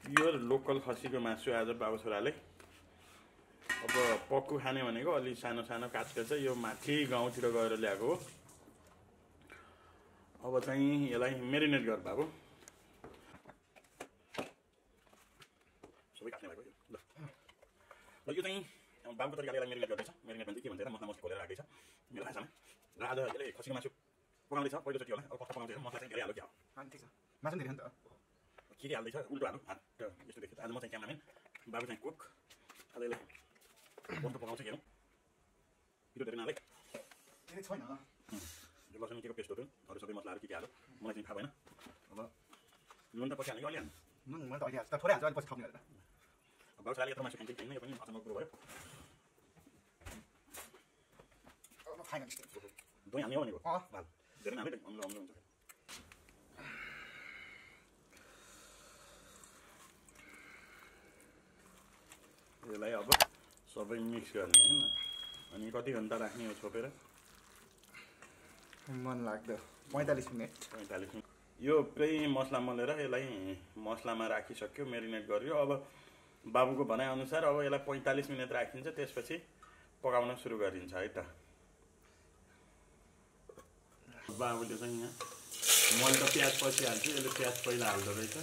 Pure local खसीको मासु आज बाबु छोराले अब पक्कु खाने भनेको अलि सानो सानो काटेर चाहिँ यो माथि गाउँतिर गएर ल्याएको हो। अब चाहिँ यसलाई मेरिनेट गर बाबु। सबै काट्ने भएको ल ल यो चाहिँ बाबुको तरिकाले यसलाई मेरिनेट गर्दैछ। मेरिनेट भने के भन्छ मसला मसला खोलेर राखेको छ मेरो भाषामा। र आज यसले खसीको मासु पकाउँदैछ पहिलोचोटि होला। अब कस्तो पकाउँदैछ मसला चाहिँ धेरै हाल्यो क्या हो। ठिक छ मासु धेरै हो नि त के हाल्दैछ उल्टो हाल्नु हात यस्तो देख्छ। आज म चाहिँ क्यामेराम्यान बाबु चाहिँ कुक। आज यसले कस्तो पकाउँछ हेरौँ। पिरो धेरै नहाले धेरै छैन यो लसुन के को पेस्ट हो त्यो अरू सबै मसलाहरू के हाल्यो मलाई चाहिँ थाहा भएन। अब नुन त पछि हाल्ने कि अलि हाल्नु नुन मैले त अहिले हाल्छु थोरै हाल्छु अलि पछि थप्ने गरेर। बाबु छोराले यत्रो मासु खान्छ कि यो पनि अचम्मको कुरो भयो। खाएन दही हाल्ने हो भनेको हाल धेरै नहाले त अम्लो अम्लो हुन्छ। यसलाई अब सबै मिक्स गर्ने होइन। अनि कति घन्टा राख्ने हो छोपेर मन लाग्दो 45 मिनट। 45 मिनट यो पुरै मसला मलेर यसलाई मसलामा राखिसक्यो मेरिनेट गर्यो। अब बाबुको भनाइअनुसार अब यसलाई 45 मिनट राखिन्छ त्यसपछि पकाउन सुरु गरिन्छ है त। बाबुले चाहिँ यहाँ मैले त प्याज पछि हाल्छु यसले प्याज पहिला हाल्दो रहेछ।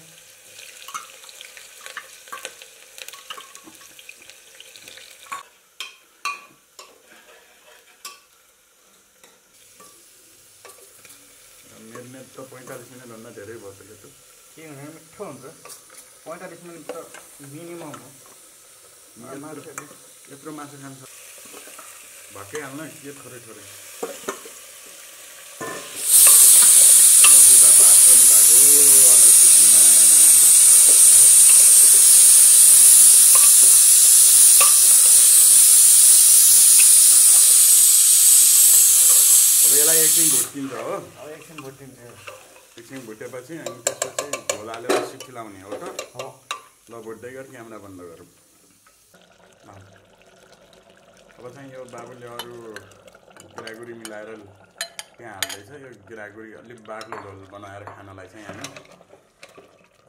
मेरिनेट त 45 मिनटभन्दा धेरै भइसक्यो त के हुन्छ मिठो हुन्छ 45 मिनट त मिनिमम हो। यत्रो मासु खान्छ भक्कै हाल्न के थोरै थोरै भात पनि भएको अर्को सिटीमा। अब यसलाई एकछिन भुटिन्छ हो। अब एकछिन भुटिन्छ। एकछिन भुटेपछि अनि त्यसपछि झोल हालेर सिटी लाउने हो त। हो ल भुट्दै गर क्यामेरा बन्द गरौँ। अब चाहिँ यो बाबुले अरू गिरागुरी मिलाएर त्यहाँ हाल्दैछ। यो गिरागुरी अलिक बाक्लो झोल बनाएर खानलाई चाहिँ हामी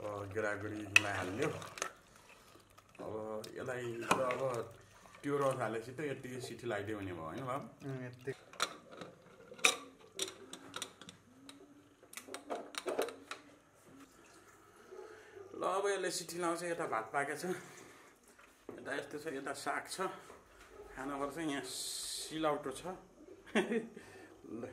अब गिरागुरीलाई हाल्यो। अब यसलाई त अब त्यो रस हालेपछि त यतिकै सिटी लगाइदियो भने भयो होइन बाबु। ल अब यसले सिटी लाउँछ। यता भात पाकेको छ यता यस्तो छ यता साग छ खानुपर्छ। यहाँ सिलौटो छ ल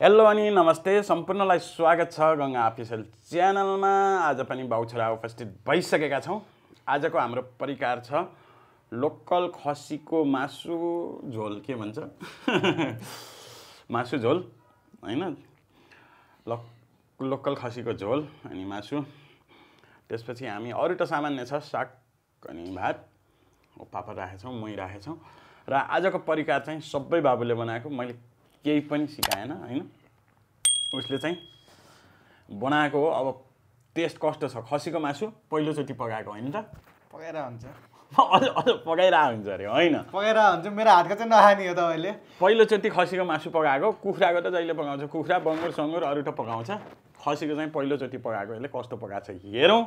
हेलो अनि नमस्ते सम्पूर्णलाई स्वागत छ गङ्गा अफिसियल च्यानलमा। आज पनि बाउ छोरा उपस्थित भइसकेका छौँ। आजको हाम्रो परिकार छ लोकल खसीको मासु झोल के भन्छ मासु झोल होइन लोकल खसीको झोल अनि मासु। त्यसपछि हामी अरू त सामान्य छ साग अनि भात पापड राखेछौँ मही राखेछौँ। र आजको परिकार चाहिँ सबै बाबुले बनाएको मैले केही पनि सिकाएन होइन। उसले चाहिँ बनाएको हो। अब टेस्ट कस्तो छ खसीको मासु पहिलोचोटि पकाएको होइन त पकाएर हुन्छ अझ पकाइरहेको हुन्छ अरे होइन पकाएर हुन्छ। मेरो हातको चाहिँ नखाने हो तपाईँले। पहिलोचोटि खसीको मासु पकाएको। कुखुराको त जहिले पकाउँछ कुखुरा बङ्गुर सङ्गुर अरू त पकाउँछ। खसीको चाहिँ पहिलोचोटि पकाएको यसले कस्तो पकाएको छ हेरौँ।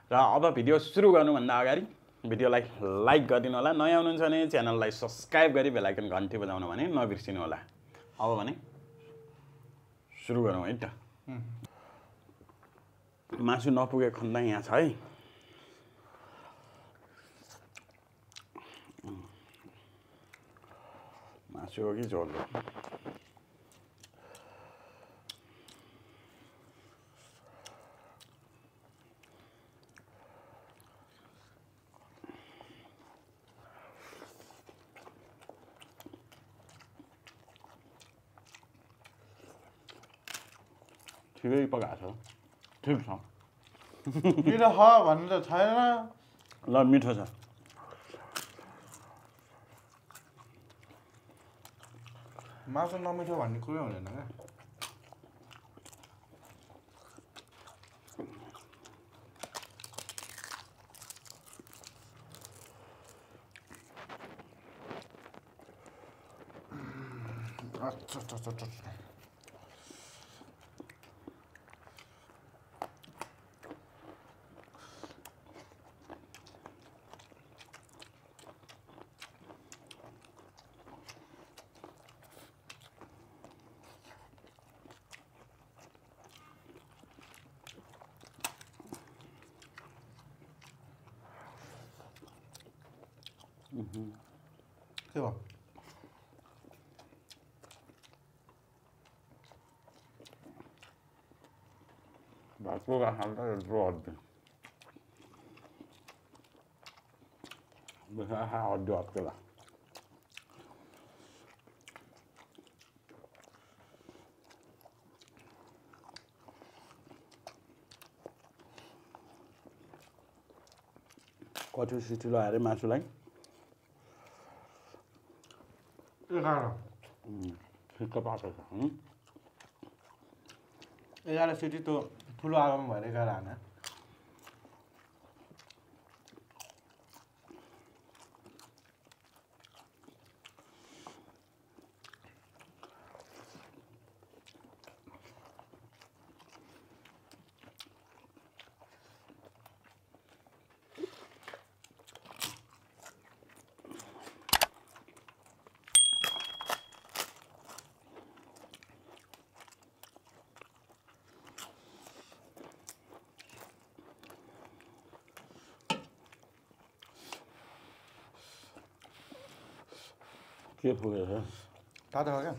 र अब भिडियो सुरु गर्नुभन्दा अगाडि भिडियोलाई लाइक गरिदिनु होला। नयाँ हुनुहुन्छ भने च्यानललाई सब्सक्राइब गरी बेल आइकन घन्टी बजाउन भने नबिर्सिनु होला। अब भने सुरु गरौँ है त। मासु नपुगे खन्दा यहाँ छ है। मासु हो कि झोल हो। ठिकै पकाएको छ ठिक छ। मिठो छ भन्नु त छैन। ल मिठो छ। मासु नमिठो भन्ने कुरै हुँदैन क्या। अच्छा के भयो भातको खाल्दा यत्रो हड्डी हड्डी हत्केला कति सिटी लगाएर मासुलाई 11 ठिक्क पाएको छ 11 सिटी त ठुलो आगोमा भएर 11 हाने के पुगेछ तातो हो क्या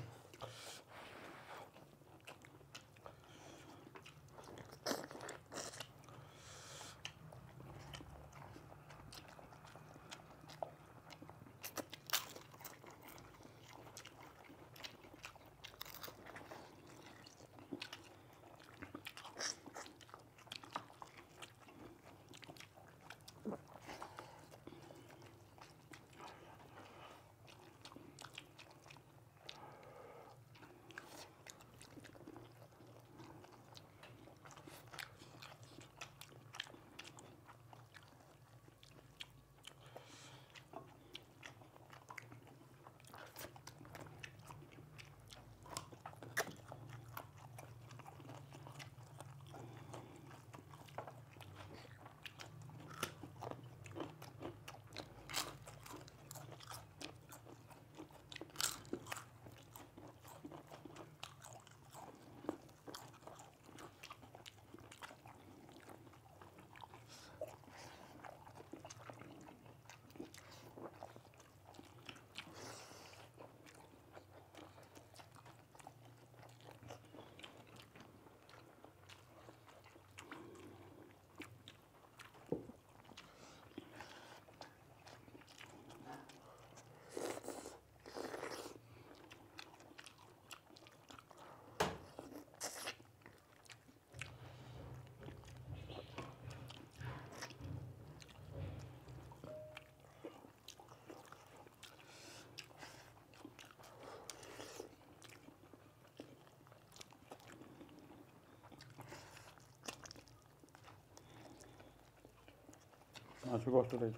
मासु कस्तो रहेछ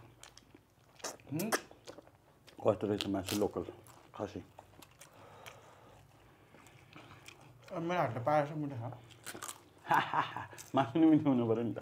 कस्तो रहेछ मासु लोकल खसी मेरो हातले पाएछ मिठो छ मासु नि मिठो हुनु पऱ्यो नि त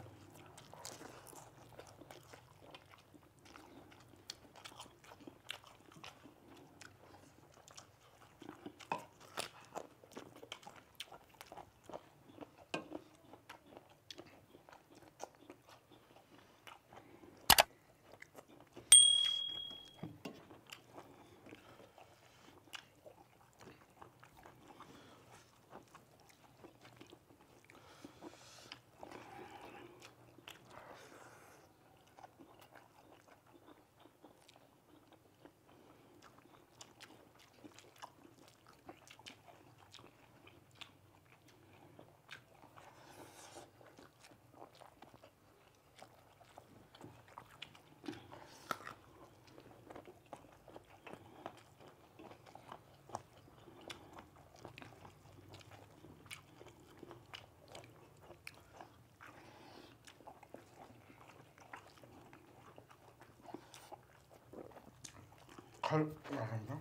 खल राख्नु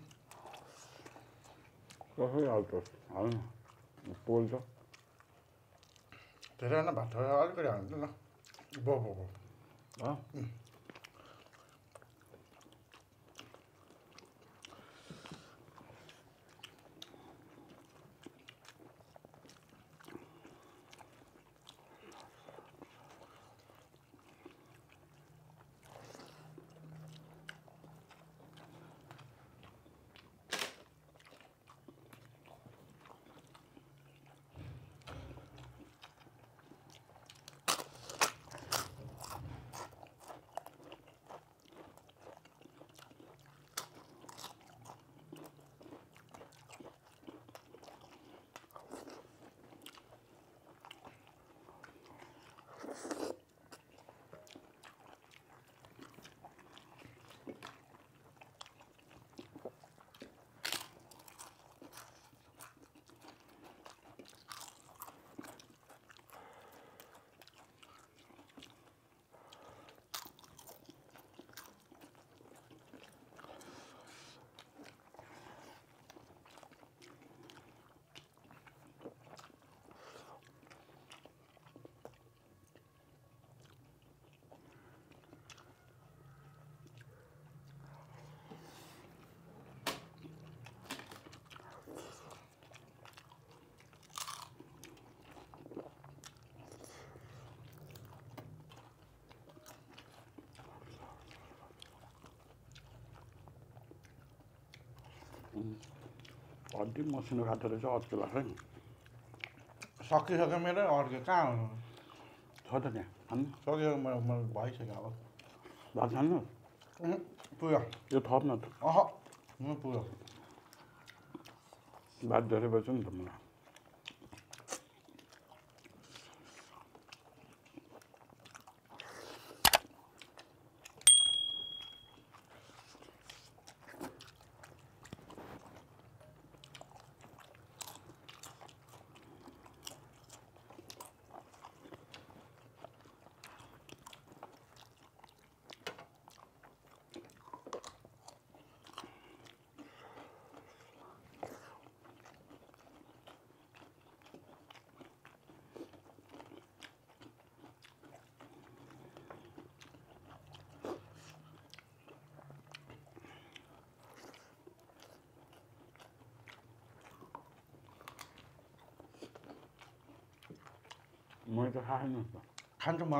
कसरी आउँछ होइन पोल्छ धेरै होइन भात अलिकति हाल्नु न बो हड्डी मसिनो काटेर चाहिँ अर्को लाग्छ नि सकिसक्यो मेरो अर्को कहाँ हुनु छ त त्यहाँ खानु सक्यो मेरो भइसक्यो अब भात खानु पुग्यो यो थप न त पुग्यो भात धेरै बज्छ नि त मलाई मैले त खाएन त खान्छु म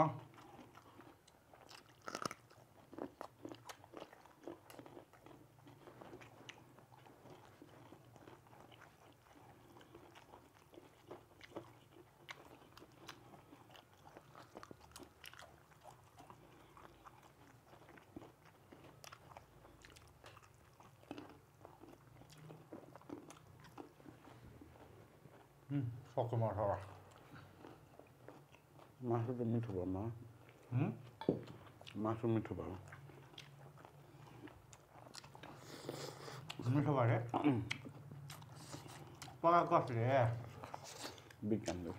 सक्यो मसला मासु त मिठो भयो मासु मिठो भयो मिठो भयो पकाएको कसले विज्ञानले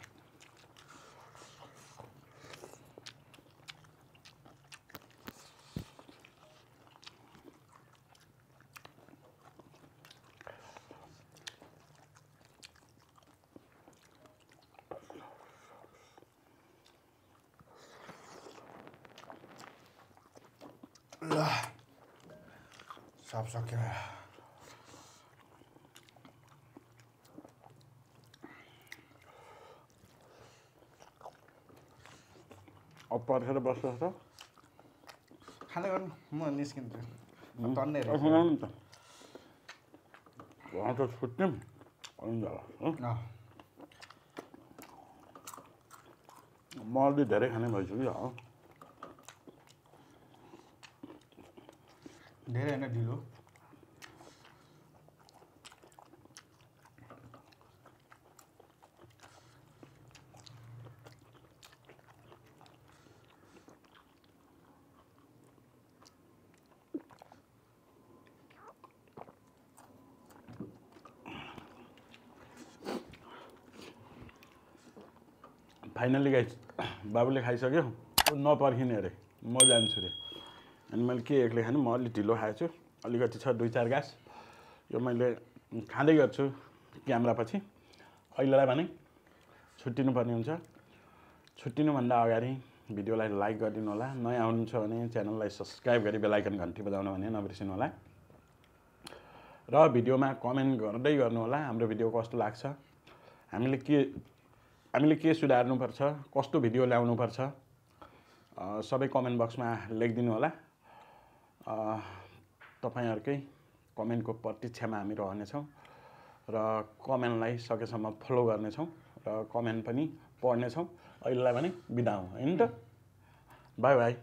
सब सक्यो अब पर्खेर बस्नुहोस् त खाने गर्नु म निस्किन्छु तन्ने सुनाउनु नि त उहाँ त छुट्यौँ अनि जाला म अलि धेरै खाने भइसक्यो धेरै होइन ढिलो फाइनली गाइस बाबुले खाइसक्यो नपर्खिने अरे म जान्छु अरे अनि मैले के एक्लै खाने म अलि ढिलो खाएछु अलिकति छ 2-4 गाँस यो मैले खाँदै गर्छु क्यामेरापछि। अहिलेलाई भने छुट्टिनुपर्ने हुन्छ। छुट्टिनुभन्दा अगाडि भिडियोलाई लाइक गरिदिनु होला। नयाँ हुनुहुन्छ भने च्यानललाई सब्सक्राइब गरी बेल आइकन घन्टी बजाउन भने नबिर्सिनु होला। र भिडियोमा कमेन्ट गर्दै गर्नु होला हाम्रो भिडियो कस्तो लाग्छ, हामीले के सुधार्नुपर्छ, कस्तो भिडियो ल्याउनुपर्छ, सबै कमेन्ट बक्समा लेखिदिनु होला। तपाईहरुकै कमेन्टको प्रतीक्षामा हामी रहनेछौँ र कमेन्टलाई सकेसम्म फलो गर्नेछौँ र कमेन्ट पनि पढ्नेछौँ। अहिलेलाई भने बिदा हौँ हैन त। By by.